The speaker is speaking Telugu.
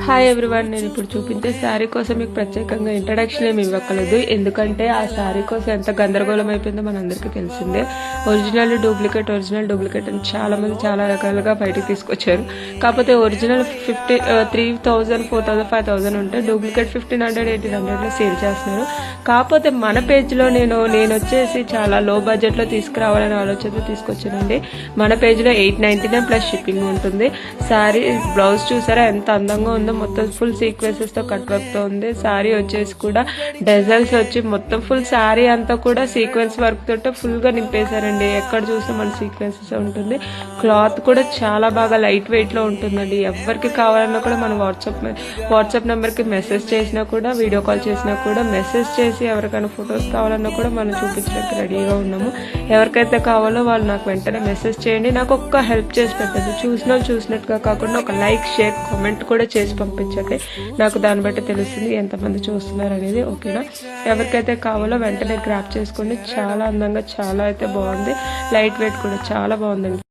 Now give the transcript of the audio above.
హాయ్ ఎవ్రీవన్, నేను ఇప్పుడు చూపించే శారీ కోసం మీకు ప్రత్యేకంగా ఇంట్రడక్షన్ ఏమి ఇవ్వకలేదు. ఎందుకంటే ఆ శారీ కోసం ఎంత గందరగోళం అయిపోయిందో మనందరికీ తెలిసిందే. ఒరిజినల్ డూప్లికేట్ అని చాలా మంది చాలా రకాలుగా బయటకు తీసుకొచ్చారు. కాకపోతే ఒరిజినల్ 3,000, 4,000, 5,000 ఉంటే డూప్లికేట్ 1,500, 1,800లో సేల్ చేస్తున్నారు. కాకపోతే మన పేజ్లో నేను వచ్చేసి చాలా లో బడ్జెట్లో తీసుకురావాలని ఆలోచనతో తీసుకొచ్చానండి. మన పేజ్లో 899 ప్లస్ షిప్పింగ్ ఉంటుంది. శారీ బ్లౌజ్ చూసారా ఎంత అందంగా ఉందో, మొత్తం ఫుల్ సీక్వెన్సెస్ తో కట్ వర్క్ తో ఉంది. శారీ వచ్చేసి కూడా డిజైన్స్ వచ్చి మొత్తం ఫుల్ శారీ అంతా కూడా సీక్వెన్స్ వర్క్ తోటే ఫుల్ గా నింపేశారండి. ఎక్కడ చూసినా మన సీక్వెన్సెస్ ఉంటుంది. క్లాత్ కూడా చాలా బాగా లైట్ వెయిట్ లో ఉంటుందండి. ఎవరికి కావాలన్నా కూడా మన వాట్సాప్ నెంబర్ కి మెసేజ్ చేసినా కూడా, వీడియో కాల్ చేసినా కూడా, మెసేజ్ చేసి ఎవరికైనా ఫొటోస్ కావాలన్నా కూడా మనం చూపించడానికి రెడీగా ఉన్నాము. ఎవరికైతే కావాలో వాళ్ళు నాకు వెంటనే మెసేజ్ చేయండి. నాకు ఒక్క హెల్ప్ చేసి పెట్టండి. చూసినట్టుగా కాకుండా ఒక లైక్, షేర్, కామెంట్ కూడా చేసి పంపించండి. నాకు దాన్ని బట్టి తెలుస్తుంది ఎంతమంది చూస్తున్నారు అనేది. ఓకేనా? ఎవరికైతే కావాలో వెంటనే గ్రాప్ చేసుకోండి. చాలా అందంగా, చాలా అయితే బాగుంది. లైట్ వెయిట్ కూడా చాలా బాగుందండి.